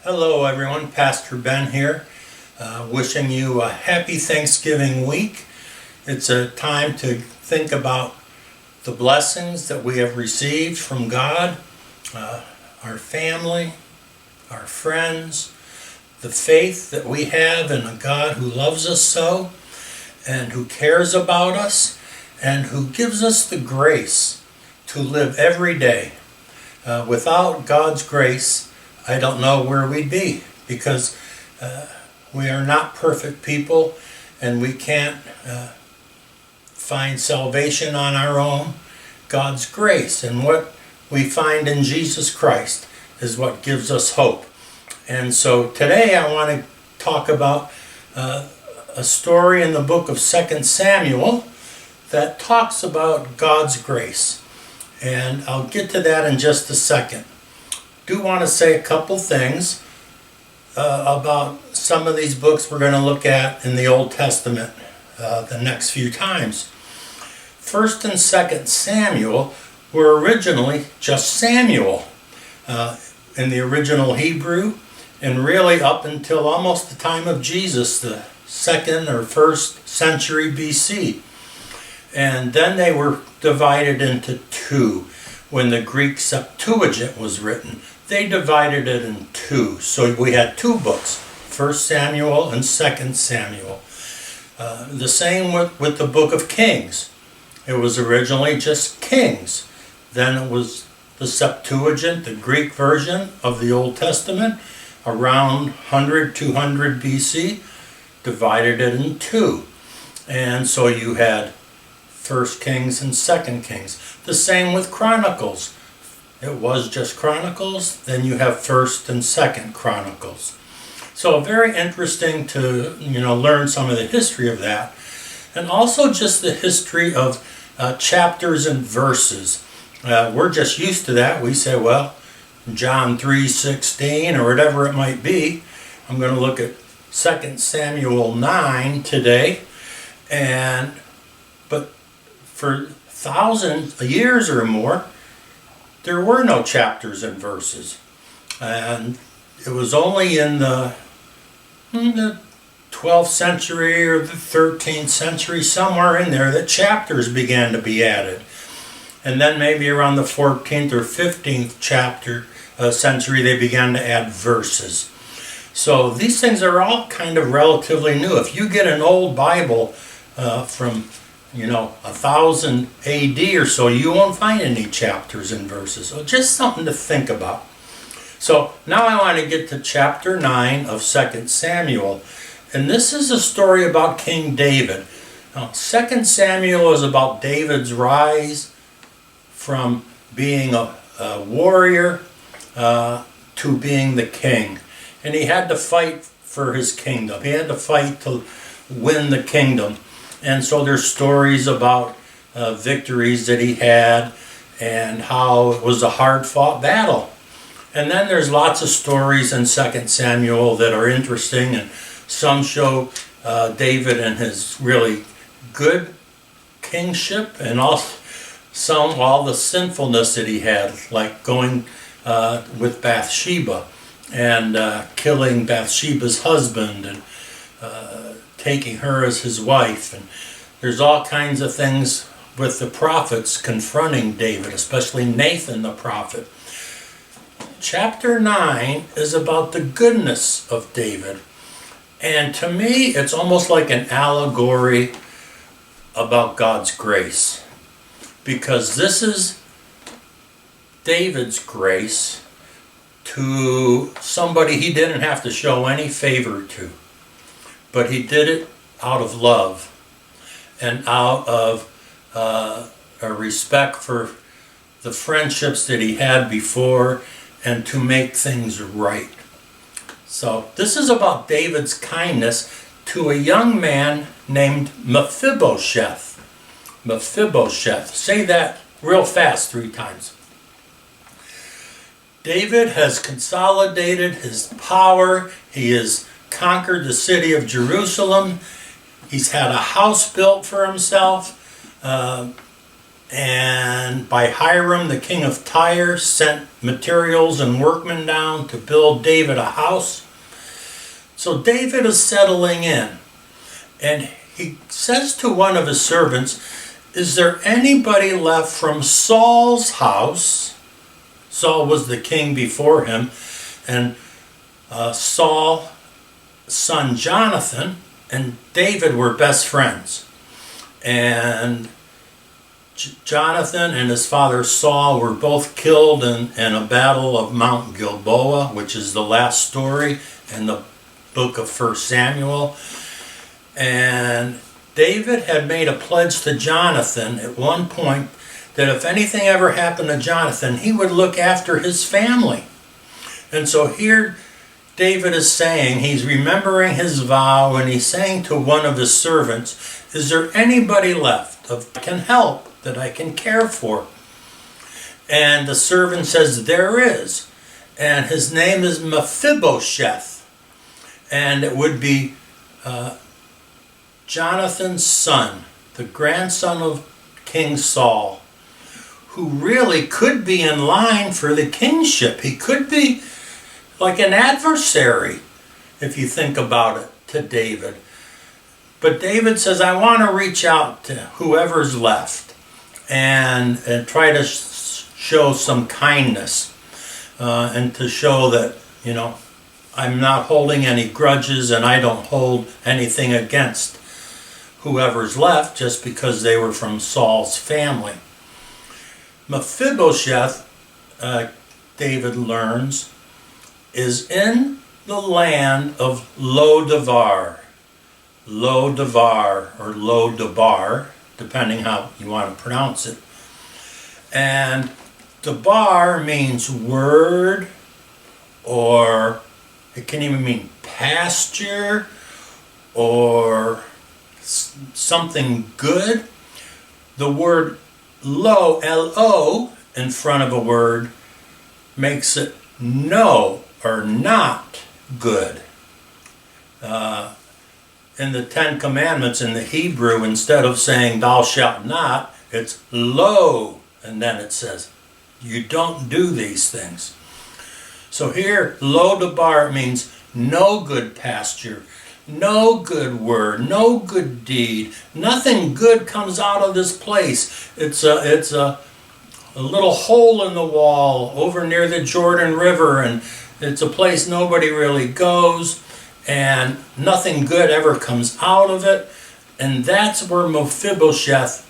Hello everyone, Pastor Ben here, wishing you a happy Thanksgiving week. It's a time to think about the blessings that we have received from God, our family, our friends, the faith that we have in a God who loves us so and who cares about us and who gives us the grace to live every day. Without God's grace, I don't know where we'd be, because we are not perfect people and we can't find salvation on our own. God's grace and what we find in Jesus Christ is what gives us hope. And so today I want to talk about a story in the book of 2 Samuel that talks about God's grace. And I'll get to that in just a second. Do want to say a couple things about some of these books we're going to look at in the Old Testament the next few times. 1st and 2nd Samuel were originally just Samuel in the original Hebrew, and really up until almost the time of Jesus, the 2nd or 1st century BC. And then they were divided into two. When the Greek Septuagint was written, they divided it in two. So we had two books, 1 Samuel and 2 Samuel. The same with the book of Kings. It was originally just Kings. Then it was the Septuagint, the Greek version of the Old Testament, around 100, 200 BC, divided it in two. And so you had 1 Kings and 2 Kings. The same with Chronicles. It was just Chronicles, then you have 1st and 2nd Chronicles. So very interesting to learn some of the history of that, and also just the history of chapters and verses. We're just used to that. We say, well, John 3:16 or whatever it might be. I'm going to look at 2 Samuel 9 today, but for thousands of years or more, there were no chapters and verses. And it was only in the 12th century or the 13th century, somewhere in there, that chapters began to be added. And then maybe around the 14th or 15th century, they began to add verses. So these things are all kind of relatively new. If you get an old Bible from 1000 AD or so, you won't find any chapters and verses. So just something to think about. So now I want to get to chapter 9 of 2 Samuel. And this is a story about King David. Now, 2 Samuel is about David's rise from being a warrior to being the king. And he had to fight for his kingdom. He had to fight to win the kingdom. And so there's stories about victories that he had and how it was a hard-fought battle. And then there's lots of stories in 2 Samuel that are interesting, and some show David and his really good kingship, and also all the sinfulness that he had, like going with Bathsheba and killing Bathsheba's husband and taking her as his wife. And there's all kinds of things with the prophets confronting David, especially Nathan the prophet. Chapter 9 is about the goodness of David. And to me, it's almost like an allegory about God's grace. Because this is David's grace to somebody he didn't have to show any favor to. But he did it out of love and out of a respect for the friendships that he had before, and to make things right. So this is about David's kindness to a young man named Mephibosheth. Mephibosheth. Say that real fast 3 times. David has consolidated his power. He has conquered the city of Jerusalem. He's had a house built for himself. and by Hiram, the king of Tyre, sent materials and workmen down to build David a house. So David is settling in, and he says to one of his servants, "Is there anybody left from Saul's house?" Saul was the king before him, and Saul's son Jonathan and David were best friends. And Jonathan and his father Saul were both killed in a battle of Mount Gilboa, which is the last story in the book of 1 Samuel. And David had made a pledge to Jonathan at one point that if anything ever happened to Jonathan, he would look after his family. And so here David is saying, he's remembering his vow, and he's saying to one of his servants, "Is there anybody left that can help, that I can care for?" And the servant says, "There is. And his name is Mephibosheth." And it would be Jonathan's son, the grandson of King Saul, who really could be in line for the kingship. He could be like an adversary, if you think about it, to David. But David says, "I want to reach out to whoever's left and try to show some kindness and to show that, you know, I'm not holding any grudges and I don't hold anything against whoever's left just because they were from Saul's family." Mephibosheth, David learns, is in the land of Lo-Debar. Lo-Debar or Lo-Debar, depending how you want to pronounce it. And Debar means word, or it can even mean pasture, or something good. The word lo, L-O, in front of a word makes it no or not good. In the Ten Commandments in the Hebrew, instead of saying "thou shalt not," it's lo, and then it says you don't do these things. So here, Lo-Debar means no good pasture, no good word, no good deed. Nothing good comes out of this place. It's a little hole in the wall over near the Jordan River, and it's a place nobody really goes, and nothing good ever comes out of it. And that's where Mephibosheth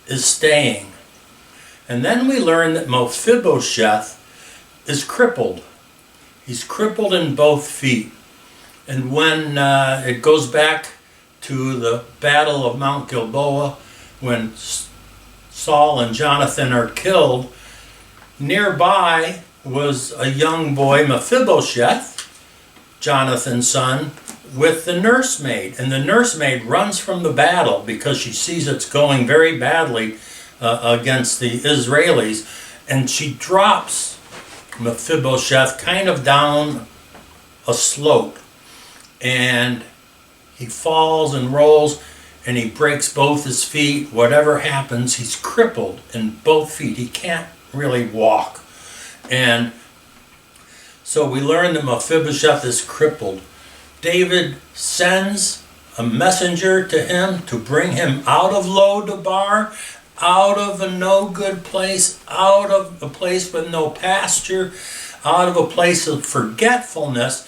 is staying. And then we learn that Mephibosheth is crippled. He's crippled in both feet. And when it goes back to the Battle of Mount Gilboa, when Saul and Jonathan are killed, nearby was a young boy, Mephibosheth, Jonathan's son, with the nursemaid. And the nursemaid runs from the battle because she sees it's going very badly against the Israelis, and she drops Mephibosheth kind of down a slope, and he falls and rolls, and he breaks both his feet. Whatever happens, he's crippled in both feet. He can't really walk. And so we learn that Mephibosheth is crippled. David sends a messenger to him to bring him out of Lo-Debar, out of a no good place, out of a place with no pasture, out of a place of forgetfulness.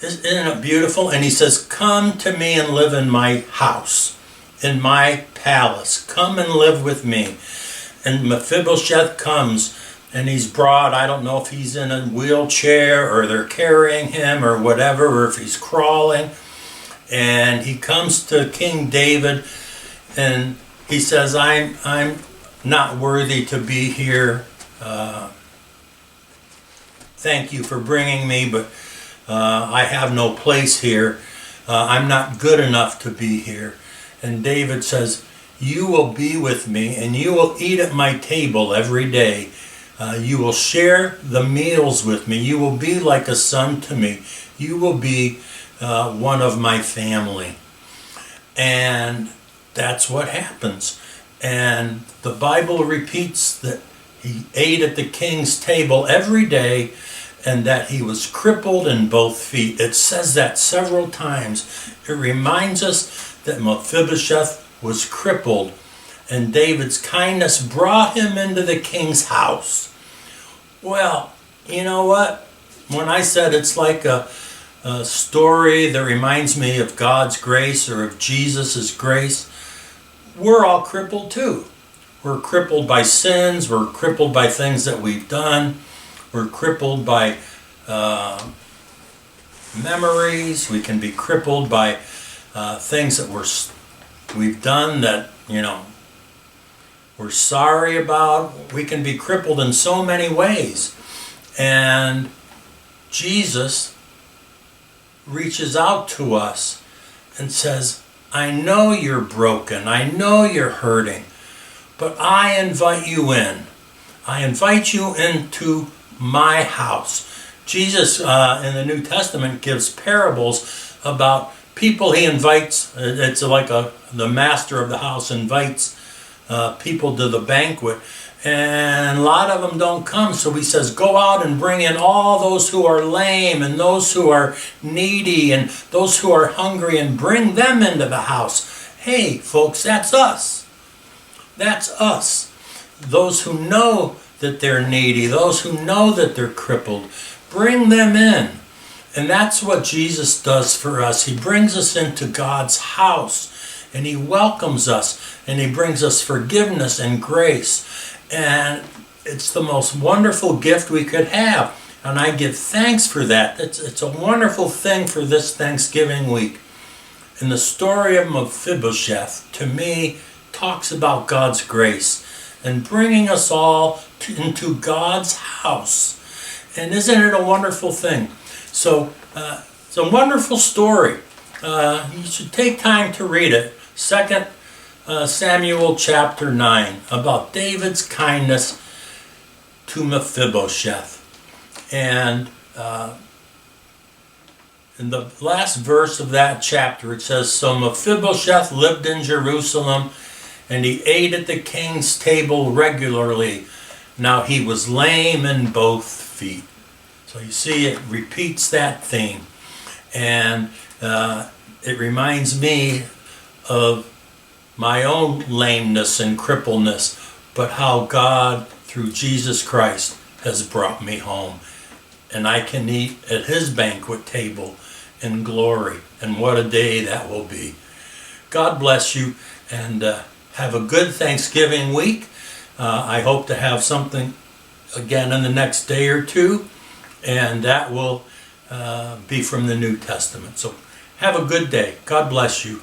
Isn't it beautiful? And he says, "Come to me and live in my house, in my palace. Come and live with me." And Mephibosheth comes, and he's brought, I don't know if he's in a wheelchair or they're carrying him or whatever, or if he's crawling. And he comes to King David, and he says, I'm not worthy to be here. Thank you for bringing me, but I have no place here. I'm not good enough to be here. And David says, "You will be with me, and you will eat at my table every day. You will share the meals with me. You will be like a son to me. You will be one of my family." And that's what happens. And the Bible repeats that he ate at the king's table every day and that he was crippled in both feet. It says that several times. It reminds us that Mephibosheth was crippled, and David's kindness brought him into the king's house. Well, you know what? When I said it's like a story that reminds me of God's grace or of Jesus' grace, we're all crippled too. We're crippled by sins. We're crippled by things that we've done. We're crippled by memories. We can be crippled by things that we've done that, we're sorry about. We can be crippled in so many ways. And Jesus reaches out to us and says, I know you're broken. I know you're hurting. But I invite you in. I invite you into my house. Jesus in the New Testament gives parables about people he invites. It's like the master of the house invites people to the banquet, and a lot of them don't come. So he says, go out and bring in all those who are lame and those who are needy and those who are hungry, and bring them into the house. Hey, folks, that's us. That's us. Those who know that they're needy, those who know that they're crippled, bring them in. And that's what Jesus does for us. He brings us into God's house, and he welcomes us, and he brings us forgiveness and grace. And it's the most wonderful gift we could have. And I give thanks for that. It's a wonderful thing for this Thanksgiving week. And the story of Mephibosheth, to me, talks about God's grace and bringing us all into God's house. And isn't it a wonderful thing? So it's a wonderful story. You should take time to read it. 2 Samuel chapter 9, about David's kindness to Mephibosheth. And in the last verse of that chapter, it says, so Mephibosheth lived in Jerusalem, and he ate at the king's table regularly. Now he was lame in both feet. So you see, it repeats that theme. And it reminds me of my own lameness and crippleness, but how God, through Jesus Christ, has brought me home. And I can eat at his banquet table in glory. And what a day that will be. God bless you, and have a good Thanksgiving week. I hope to have something again in the next day or two, and that will be from the New Testament. So have a good day. God bless you.